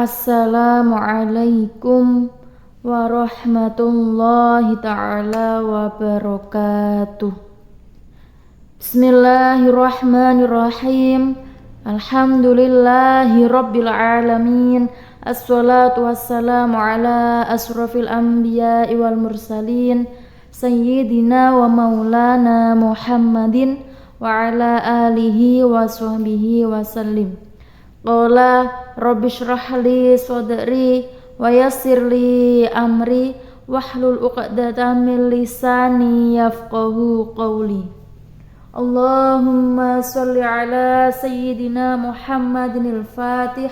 Assalamualaikum warahmatullahi ta'ala wabarakatuh. Bismillahirrahmanirrahim. Alhamdulillahi rabbil alamin. Assalatu wassalamu ala asrafil anbiya'i wal mursalin Sayyidina wa maulana Muhammadin wa ala alihi wa sahbihi wa sallim. Qala rabbi shrah li sadri wa yassir li amri wahlul 'uqdatam min lisani yafqahu qawli. Allahumma shalli ala sayyidina Muhammadin al-Fatih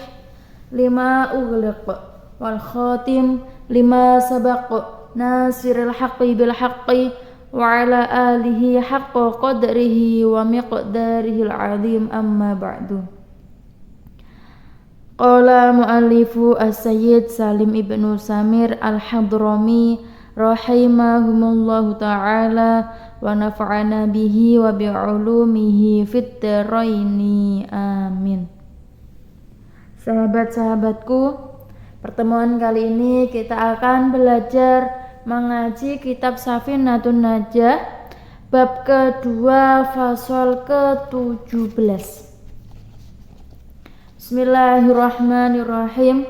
lima ughliq wal khatim lima sabaq nasiril haqqi bil haqqi wa ala alihi haqqa qadrihi wa miqdarihil azim, amma ba'du. Qala mu'allifu as-sayyid Salim ibnu Samir al-Hadrami rahimahumullahu ta'ala wa nafa'ana bihi wa bi'ulumihi fit dharaini, amin. Sahabat-sahabatku, pertemuan kali ini kita akan belajar mengaji kitab Safinatun Najah bab kedua fasal ke-17. Bismillahirrahmanirrahim.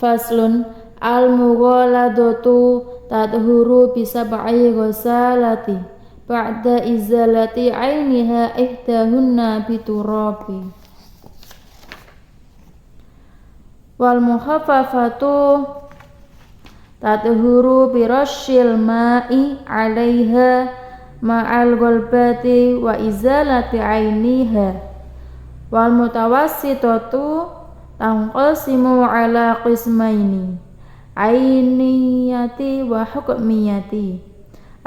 Faslun al-mughaladatu tadhuru bisab'i ghasalati ba'da izalati 'ainiha ihdahunna biturabi. Wal mukhaffafatu tadhuru birashil ma'i 'alaiha ma'al ghalbati wa izalati 'ainiha. Wal mutawassitatu tanqasimu ala qismaini ainiyati wa hukmiyati.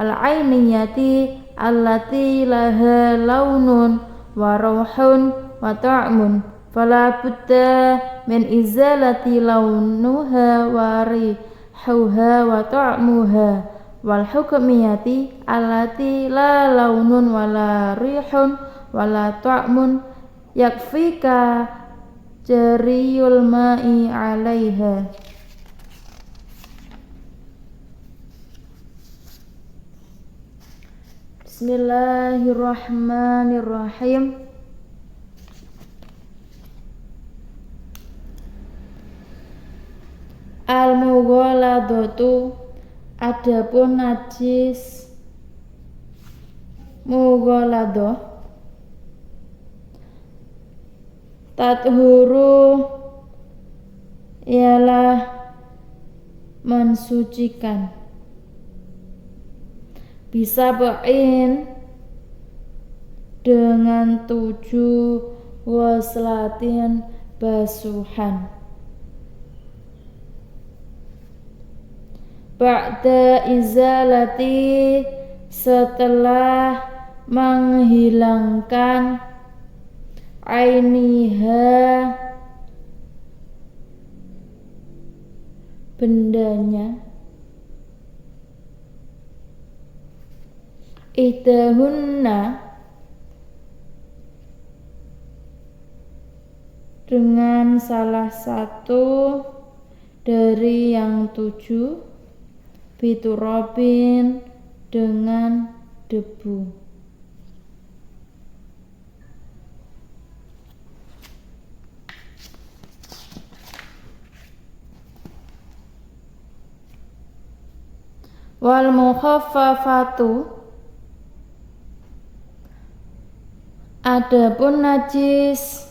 Al ainiyati allati laha launun wa rauhun wa ta'mun fala budda min izalati launuha wa rihuha wa ta'muha. Wal hukmiyati allati la launun wa la rihun wa la ta'mun yakfika jariyul ma'i 'alaiha. Bismillahirrahmanirrahim. Al-mughaladatu, adapun najis mughaladah, tathuru ialah mensucikan, bisa ba'in dengan 7 waslatin basuhan, ba'da izalati setelah menghilangkan ainiha bendanya, ihdahunna dengan salah satu dari yang 7, biturabin dengan debu. Wal mukhaffafatu, adapun najis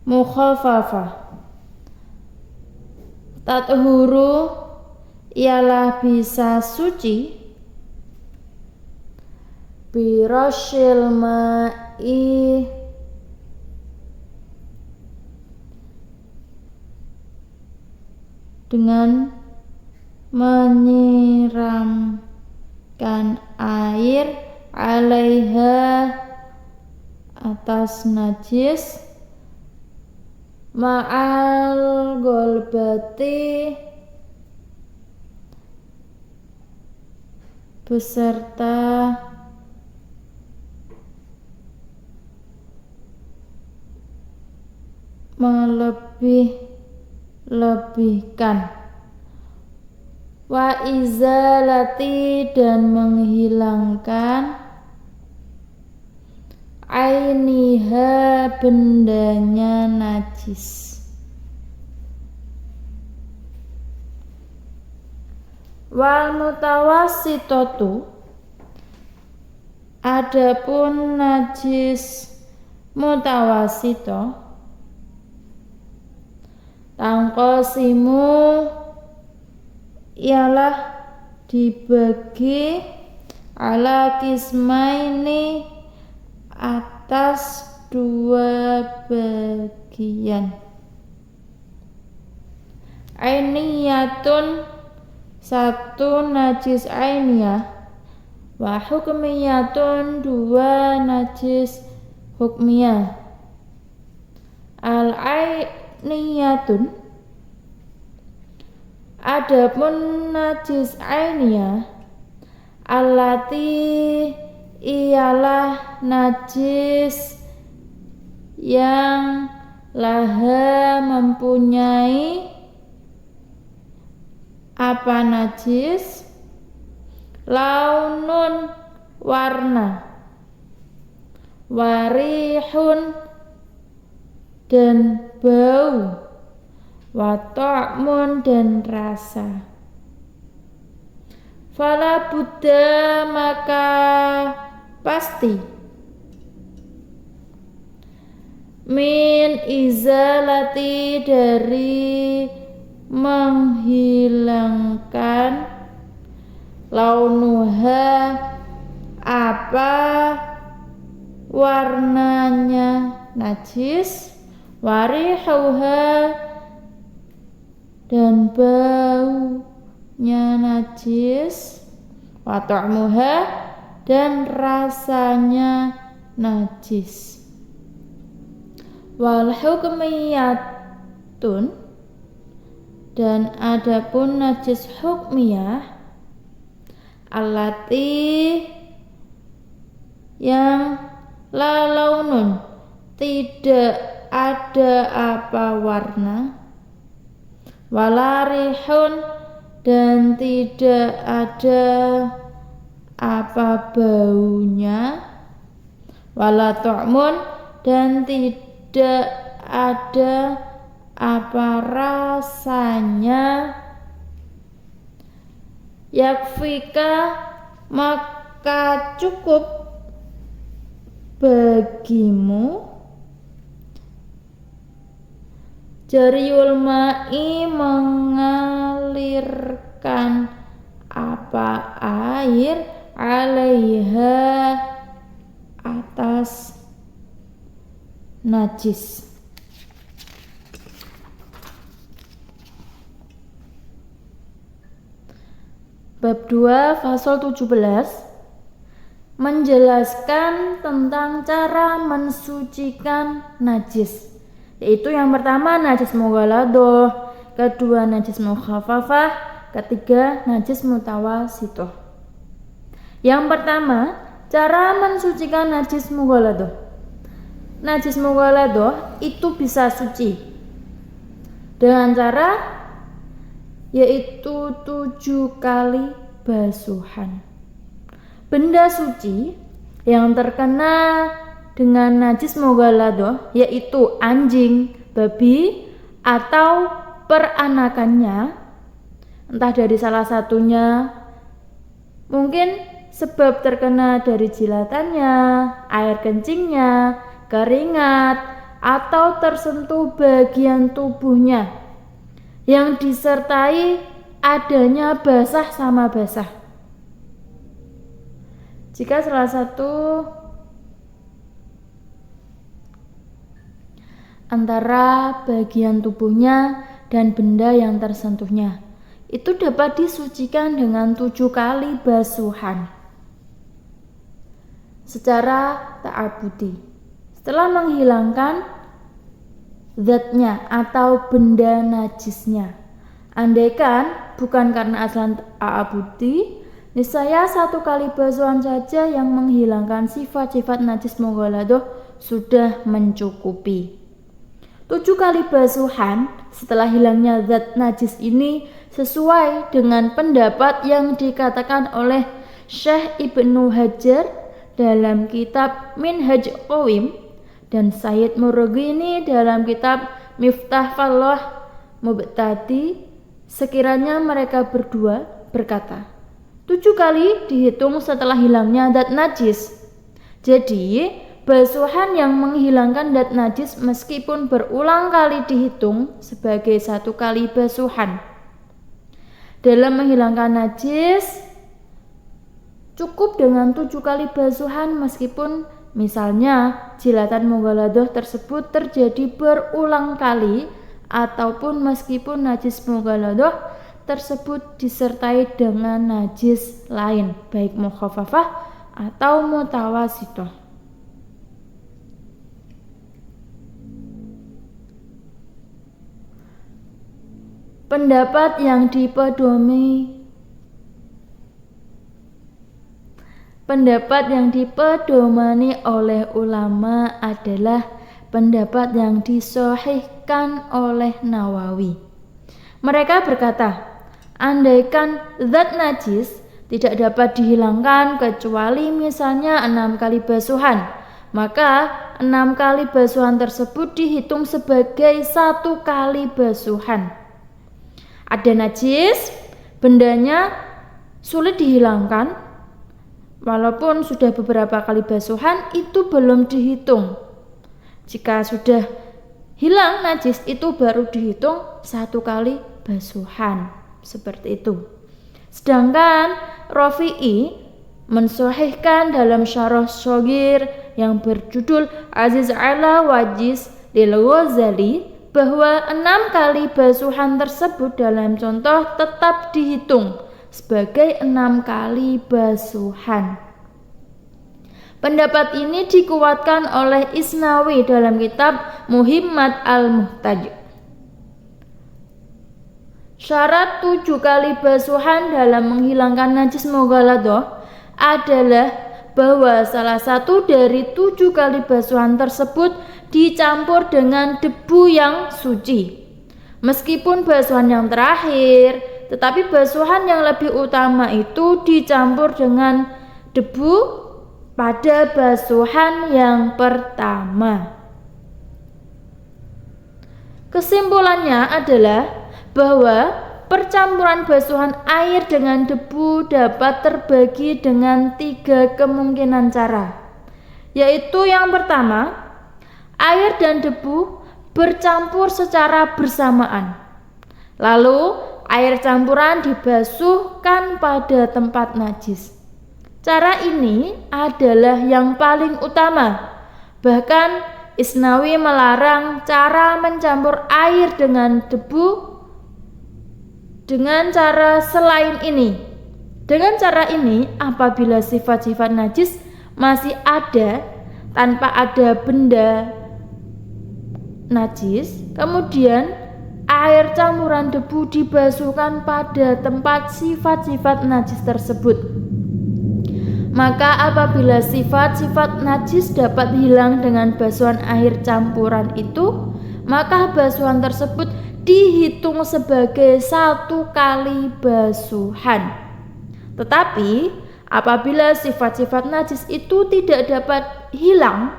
mukhaffafah, tathuru ialah bisa suci, birashil ma'i dengan menyiramkan air, 'alaiha atas najis, ma'al ghalbati beserta melebih lebihkan. Wa izalati dan menghilangkan ainiha bendanya najis. Wal mutawassitatu adapun najis mutawassito tangqasimu ialah dibagi ala kismaini atas dua bagian. Ainiyatun satu najis ainiyah, wa hukmiyatun dua najis hukmiyah. Al ainiyatun adapun najis ainiyah allati ialah najis yang laha mempunyai apa najis launun warna, warihun dan bau, wa ta'mun dan rasa. Fala buddha maka pasti min izalati dari menghilangkan launuha apa warnanya najis, warihuha dan baunya najis, wa ta'muha dan rasanya najis. Wal hukmiyatun dan adapun najis hukmiyah allati yang la launun tidak ada apa warna, wala rihun dan tidak ada apa baunya, wala ta'mun dan tidak ada apa rasanya, yakfika maka cukup bagimu jariul ma'i mengalirkan apa air alaiha atas najis. Bab 2 fasal 17 menjelaskan tentang cara mensucikan najis, yaitu yang pertama najis mughaladoh, kedua najis mukhafafah, ketiga najis mutawassitoh. Yang pertama, cara mensucikan najis mughaladoh. Najis mughaladoh itu bisa suci dengan cara yaitu 7 kali basuhan. Benda suci yang terkena dengan najis mughaladoh yaitu anjing, babi, atau peranakannya, entah dari salah satunya, mungkin sebab terkena dari jilatannya, air kencingnya, keringat, atau tersentuh bagian tubuhnya yang disertai adanya basah sama basah. Jika salah satu antara bagian tubuhnya dan benda yang tersentuhnya itu dapat disucikan dengan 7 kali basuhan secara ta'abudi setelah menghilangkan zatnya atau benda najisnya. Andaikan bukan karena aslan ta'abudi, niscaya 1 kali basuhan saja yang menghilangkan sifat-sifat najis mughaladoh sudah mencukupi. 7 kali basuhan setelah hilangnya zat najis ini sesuai dengan pendapat yang dikatakan oleh Syekh Ibnu Hajar dalam kitab Minhaj Qawim dan Sayyid Murghini dalam kitab Miftah Fallah Mubtadi. Sekiranya mereka berdua berkata 7 kali dihitung setelah hilangnya zat najis. Jadi basuhan yang menghilangkan zat najis meskipun berulang kali dihitung sebagai 1 kali basuhan. Dalam menghilangkan najis cukup dengan 7 kali basuhan meskipun misalnya jilatan mughaladah tersebut terjadi berulang kali ataupun meskipun najis mughaladah tersebut disertai dengan najis lain baik mukhaffafah atau mutawasithah. Pendapat yang dipedomani oleh ulama adalah pendapat yang disahihkan oleh Nawawi. Mereka berkata, andaikan zat najis tidak dapat dihilangkan kecuali misalnya 6 kali basuhan, maka 6 kali basuhan tersebut dihitung sebagai 1 kali basuhan. Ada najis, bendanya sulit dihilangkan, walaupun sudah beberapa kali basuhan itu belum dihitung. Jika sudah hilang najis itu baru dihitung 1 kali basuhan, seperti itu. Sedangkan Rafi'i mensahihkan dalam Syarah Shaghir yang berjudul Aziz ala Wajiz lil Ghazali bahwa 6 kali basuhan tersebut dalam contoh tetap dihitung sebagai 6 kali basuhan. Pendapat ini dikuatkan oleh Isnawi dalam kitab Muhimmat al-Muhtaj. Syarat 7 kali basuhan dalam menghilangkan najis mughaladah adalah bahwa salah satu dari 7 kali basuhan tersebut dicampur dengan debu yang suci. Meskipun basuhan yang terakhir, tetapi basuhan yang lebih utama itu dicampur dengan debu pada basuhan yang pertama. Kesimpulannya adalah bahwa percampuran basuhan air dengan debu dapat terbagi dengan 3 kemungkinan cara, yaitu yang pertama, air dan debu bercampur secara bersamaan. Lalu air campuran dibasuhkan pada tempat najis. Cara ini adalah yang paling utama. Bahkan Isnawi melarang cara mencampur air dengan debu dengan cara selain ini. Dengan cara ini, apabila sifat-sifat najis masih ada tanpa ada benda najis, kemudian air campuran debu dibasuhkan pada tempat sifat-sifat najis tersebut. Maka apabila sifat-sifat najis dapat hilang dengan basuhan air campuran itu, maka basuhan tersebut dihitung sebagai 1 kali basuhan. Tetapi apabila sifat-sifat najis itu tidak dapat hilang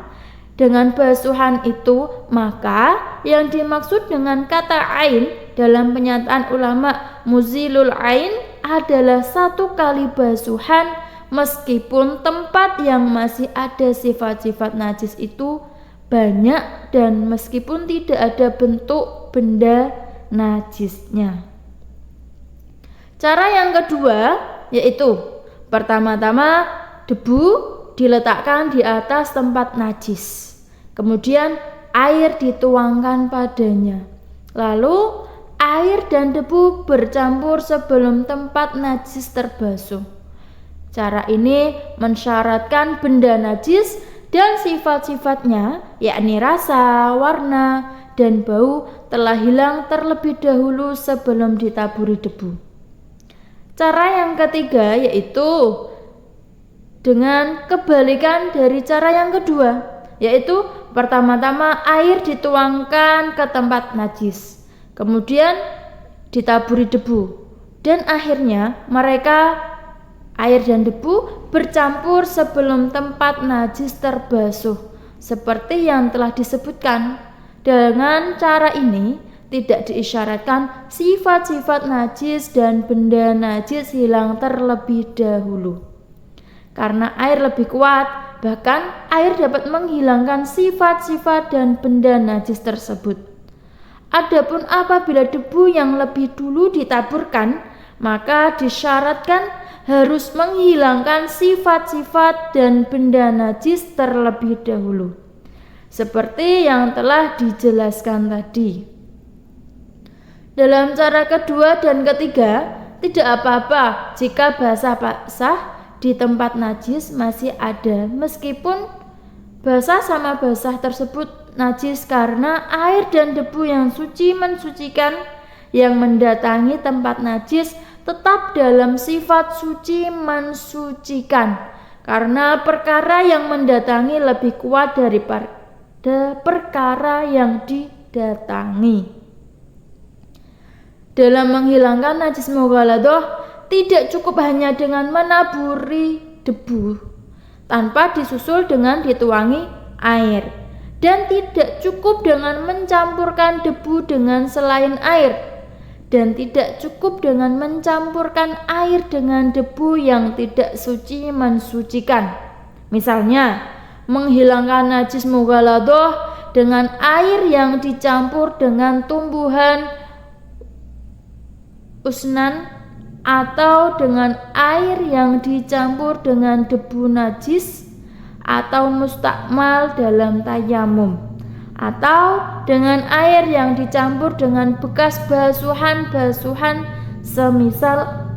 dengan basuhan itu, maka yang dimaksud dengan kata ain dalam penyataan ulama muzilul ain adalah 1 kali basuhan meskipun tempat yang masih ada sifat-sifat najis itu banyak dan meskipun tidak ada bentuk benda najisnya. Cara yang kedua yaitu pertama-tama debu diletakkan di atas tempat najis, kemudian air dituangkan padanya, lalu air dan debu bercampur sebelum tempat najis terbasuh. Cara ini mensyaratkan benda najis dan sifat-sifatnya, yakni rasa, warna, dan bau telah hilang terlebih dahulu sebelum ditaburi debu. Cara yang ketiga yaitu dengan kebalikan dari cara yang kedua. yaitu pertama-tama air dituangkan ke tempat najis, kemudian ditaburi debu, dan akhirnya air dan debu bercampur sebelum tempat najis terbasuh, seperti yang telah disebutkan. Dengan cara ini tidak diisyaratkan sifat-sifat najis dan benda najis hilang terlebih dahulu. Karena air lebih kuat, bahkan air dapat menghilangkan sifat-sifat dan benda najis tersebut. Adapun apabila debu yang lebih dulu ditaburkan, maka disyaratkan harus menghilangkan sifat-sifat dan benda najis terlebih dahulu, seperti yang telah dijelaskan tadi. Dalam cara kedua dan ketiga, tidak apa-apa jika basah-basah di tempat najis masih ada, meskipun basah sama basah tersebut najis, karena air dan debu yang suci mensucikan yang mendatangi tempat najis tetap dalam sifat suci mensucikan, karena perkara yang mendatangi lebih kuat daripada perkara yang didatangi. Dalam menghilangkan najis mughaladah, tidak cukup hanya dengan menaburi debu tanpa disusul dengan dituangi air, dan tidak cukup dengan mencampurkan debu dengan selain air, dan tidak cukup dengan mencampurkan air dengan debu yang tidak suci mensucikan. Misalnya, menghilangkan najis mughaladah dengan air yang dicampur dengan tumbuhan usnan, atau dengan air yang dicampur dengan debu najis, atau mustakmal dalam tayamum, atau dengan air yang dicampur dengan bekas basuhan-basuhan semisal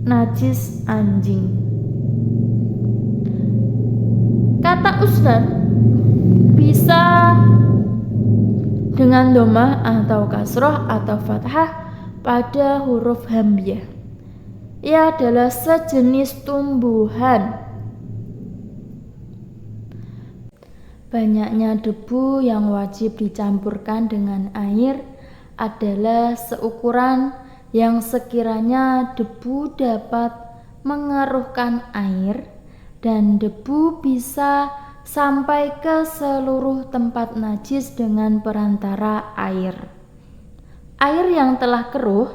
najis anjing. Kata usnan bisa dengan dhammah atau kasroh atau fathah pada huruf hamzah. Ia adalah sejenis tumbuhan. Banyaknya debu yang wajib dicampurkan dengan air adalah seukuran yang sekiranya debu dapat mengeruhkan air, dan debu bisa sampai ke seluruh tempat najis dengan perantara air. Air yang telah keruh,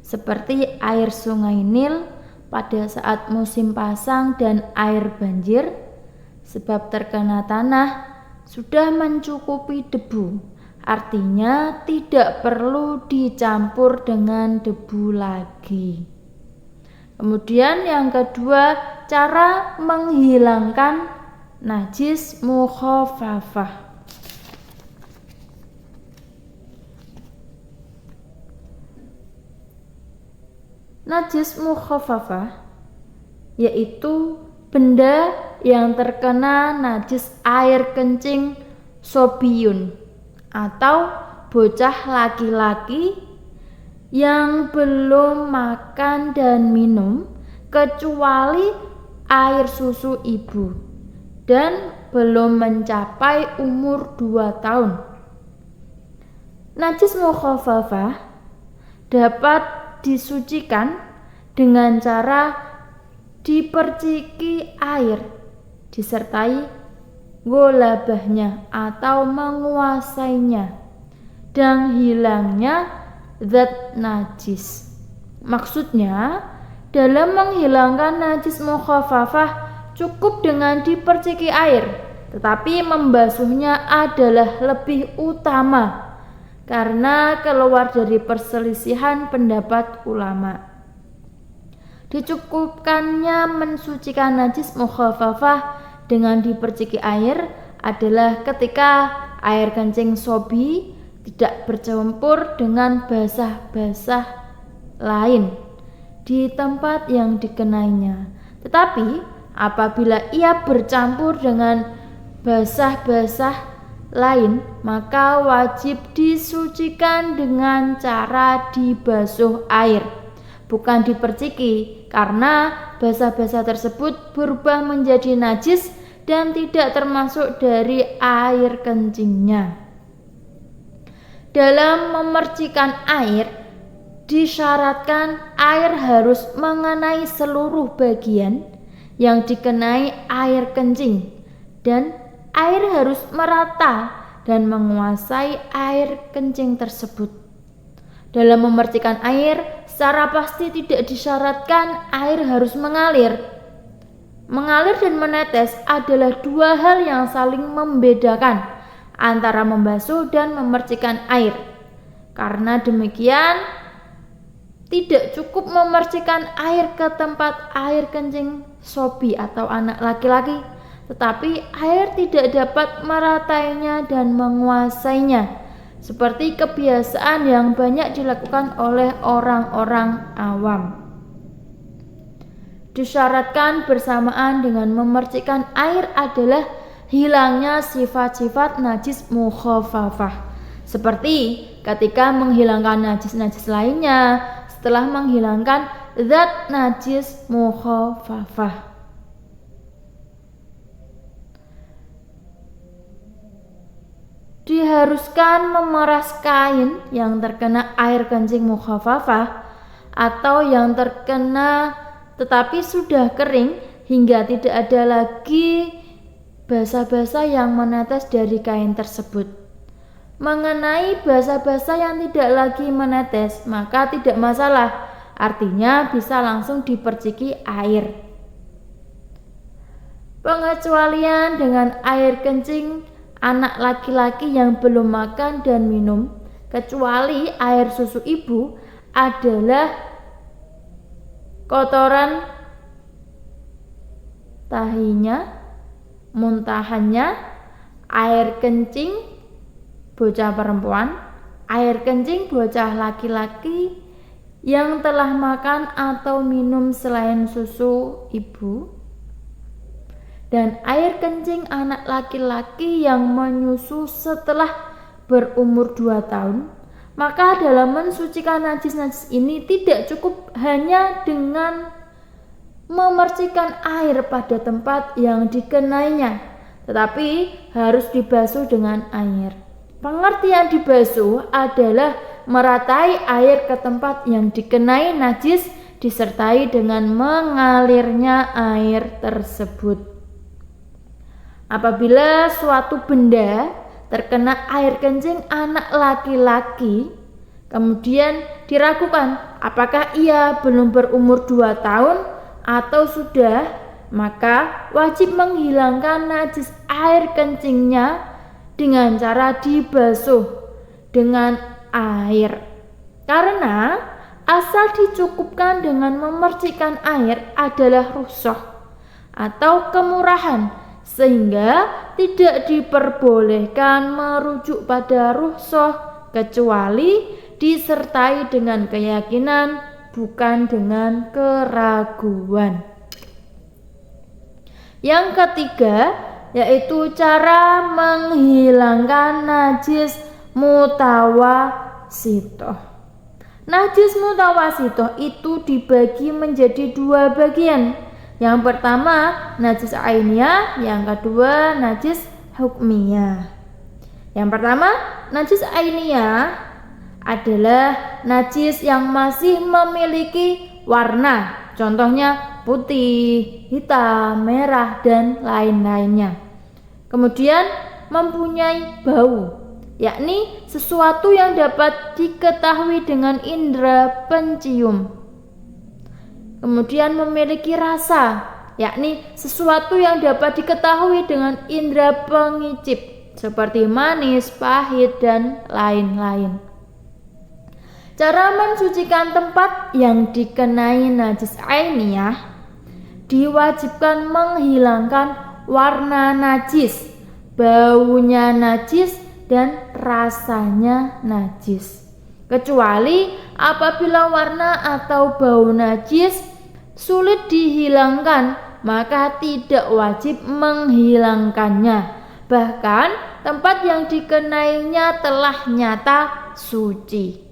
seperti air sungai Nil pada saat musim pasang dan air banjir, sebab terkena tanah, sudah mencukupi debu. Artinya tidak perlu dicampur dengan debu lagi. Kemudian yang kedua, cara menghilangkan najis mukhafafah. Najis mukhafafah yaitu benda yang terkena najis air kencing sobiun atau bocah laki-laki yang belum makan dan minum kecuali air susu ibu dan belum mencapai umur 2 tahun. Najis mukhafafah dapat disucikan dengan cara diperciki air disertai golabahnya atau menguasainya dan hilangnya zat najis. Maksudnya, dalam menghilangkan najis mukhafafah cukup dengan diperciki air, tetapi membasuhnya adalah lebih utama karena keluar dari perselisihan pendapat ulama. Dicukupkannya mensucikan najis mukhafafah dengan diperciki air adalah ketika air kencing sobi tidak bercampur dengan basah-basah lain di tempat yang dikenainya. Tetapi apabila ia bercampur dengan basah-basah lain, maka wajib disucikan dengan cara dibasuh air, bukan diperciki, karena basah-basah tersebut berubah menjadi najis dan tidak termasuk dari air kencingnya. Dalam memercikan air, disyaratkan air harus mengenai seluruh bagian yang dikenai air kencing, dan air harus merata dan menguasai air kencing tersebut. Dalam memercikan air, secara pasti tidak disyaratkan air harus mengalir. Mengalir dan menetes adalah dua hal yang saling membedakan antara membasuh dan memercikan air. Karena demikian, tidak cukup memercikan air ke tempat air kencing sobi atau anak laki-laki, tetapi air tidak dapat meratainya dan menguasainya, seperti kebiasaan yang banyak dilakukan oleh orang-orang awam. Disyaratkan bersamaan dengan memercikan air adalah hilangnya sifat-sifat najis mukhafafah, seperti ketika menghilangkan najis-najis lainnya setelah menghilangkan zat najis mukhafafah. Diharuskan memeras kain yang terkena air kencing mukhafafah atau yang terkena tetapi sudah kering hingga tidak ada lagi basa-basa yang menetes dari kain tersebut. Mengenai basa-basa yang tidak lagi menetes, maka tidak masalah, artinya bisa langsung diperciki air. Pengecualian dengan air kencing anak laki-laki yang belum makan dan minum, kecuali air susu ibu, adalah kotoran tahinya, muntahannya, air kencing bocah perempuan, air kencing bocah laki-laki yang telah makan atau minum selain susu ibu, dan air kencing anak laki-laki yang menyusu setelah berumur 2 tahun. Maka dalam mensucikan najis-najis ini tidak cukup hanya dengan memercikan air pada tempat yang dikenainya, tetapi harus dibasuh dengan air. Pengertian dibasuh adalah meratai air ke tempat yang dikenai najis disertai dengan mengalirnya air tersebut. Apabila suatu benda terkena air kencing anak laki-laki, kemudian diragukan apakah ia belum berumur 2 tahun atau sudah, maka wajib menghilangkan najis air kencingnya dengan cara dibasuh dengan air. Karena asal dicukupkan dengan memercikan air adalah rukhsah atau kemurahan, sehingga tidak diperbolehkan merujuk pada rukhsah kecuali disertai dengan keyakinan, bukan dengan keraguan. Yang ketiga yaitu cara menghilangkan najis mutawasitoh. Najis mutawasitoh itu dibagi menjadi 2 bagian. Yang pertama najis ainiyah, yang kedua najis hukmiyah. Yang pertama najis ainiyah adalah najis yang masih memiliki warna, contohnya putih, hitam, merah, dan lain-lainnya. Kemudian mempunyai bau, yakni sesuatu yang dapat diketahui dengan indera pencium. Kemudian memiliki rasa, yakni sesuatu yang dapat diketahui dengan indera pengicip seperti manis, pahit, dan lain-lain. Cara mensucikan tempat yang dikenai najis ainiyah, diwajibkan menghilangkan warna najis, baunya najis, dan rasanya najis. Kecuali apabila warna atau bau najis sulit dihilangkan, maka tidak wajib menghilangkannya. Bahkan tempat yang dikenainya telah nyata suci.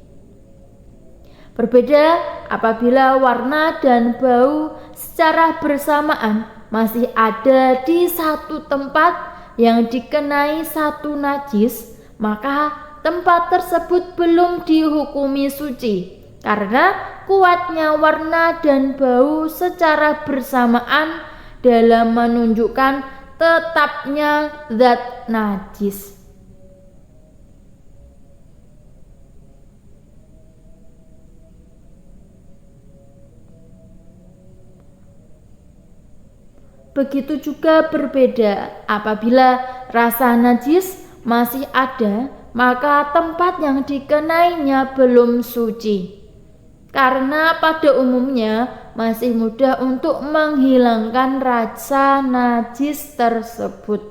Berbeda apabila warna dan bau secara bersamaan masih ada di satu tempat yang dikenai satu najis, maka tempat tersebut belum dihukumi suci karena kuatnya warna dan bau secara bersamaan dalam menunjukkan tetapnya zat najis. Begitu juga berbeda apabila rasa najis masih ada, maka tempat yang dikenainya belum suci. Karena pada umumnya masih mudah untuk menghilangkan rasa najis tersebut.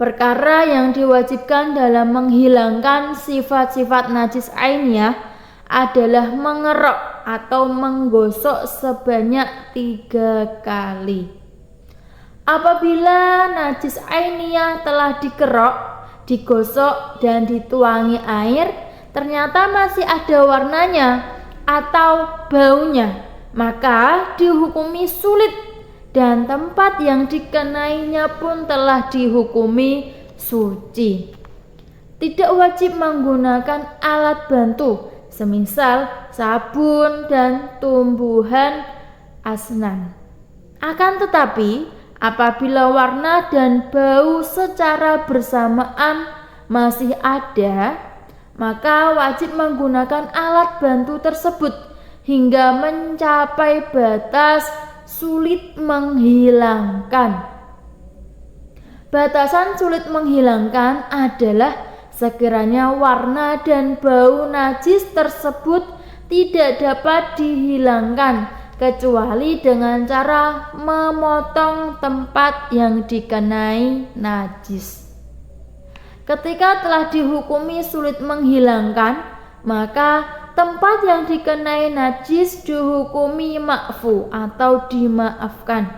Perkara yang diwajibkan dalam menghilangkan sifat-sifat najis ainiyah adalah mengerok atau menggosok sebanyak 3 kali. Apabila najis ainiyah telah dikerok, digosok dan dituangi air, ternyata masih ada warnanya atau baunya, maka dihukumi sulit dan tempat yang dikenainya pun telah dihukumi suci. Tidak wajib menggunakan alat bantu semisal sabun dan tumbuhan asnan. Akan tetapi apabila warna dan bau secara bersamaan masih ada, maka wajib menggunakan alat bantu tersebut hingga mencapai batas sulit menghilangkan. Batasan sulit menghilangkan adalah sekiranya warna dan bau najis tersebut tidak dapat dihilangkan kecuali dengan cara memotong tempat yang dikenai najis. Ketika telah dihukumi sulit menghilangkan, maka tempat yang dikenai najis dihukumi ma'fu atau dimaafkan.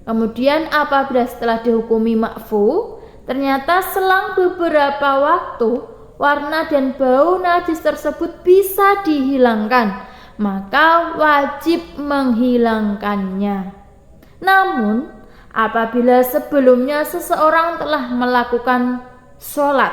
Kemudian apabila setelah dihukumi ma'fu, ternyata selang beberapa waktu warna dan bau najis tersebut bisa dihilangkan, maka wajib menghilangkannya. Namun apabila sebelumnya seseorang telah melakukan sholat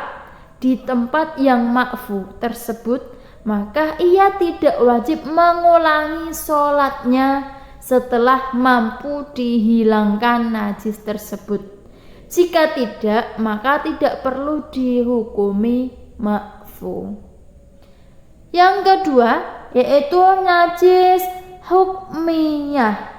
di tempat yang ma'fu tersebut, maka ia tidak wajib mengulangi sholatnya setelah mampu dihilangkan najis tersebut. Jika tidak, maka tidak perlu dihukumi ma'fu. Yang kedua yaitu najis hukmiyah.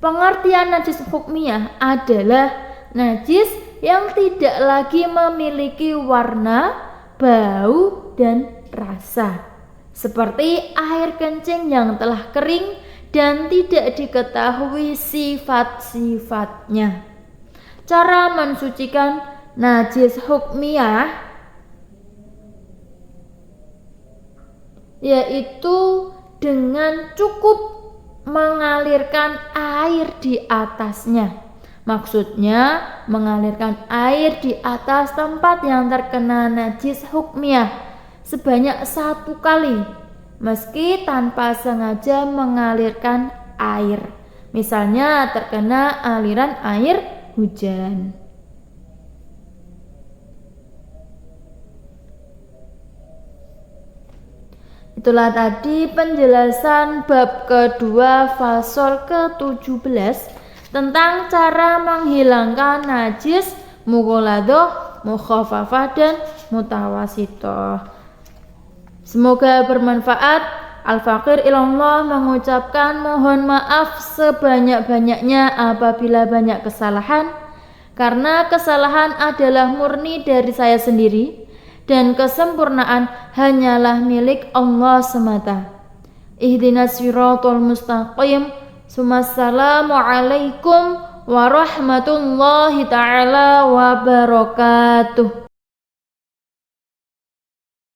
Pengertian najis hukmiyah adalah najis yang tidak lagi memiliki warna, bau, dan rasa, seperti air kencing yang telah kering dan tidak diketahui sifat-sifatnya. Cara mensucikan najis hukmiyah yaitu dengan cukup mengalirkan air di atasnya. Maksudnya mengalirkan air di atas tempat yang terkena najis hukmiyah sebanyak 1 kali, meski tanpa sengaja mengalirkan air. Misalnya terkena aliran air hujan. Itulah tadi penjelasan bab kedua fasal ke-17 tentang cara menghilangkan najis mughaladhah, mukhafafah, dan mutawasithah. Semoga bermanfaat. Al-Faqir ilallah mengucapkan mohon maaf sebanyak-banyaknya apabila banyak kesalahan, karena kesalahan adalah murni dari saya sendiri dan kesempurnaan hanyalah milik Allah semata. Ihdinas siratal mustaqim. Assalamualaikum warahmatullahi ta'ala wabarakatuh.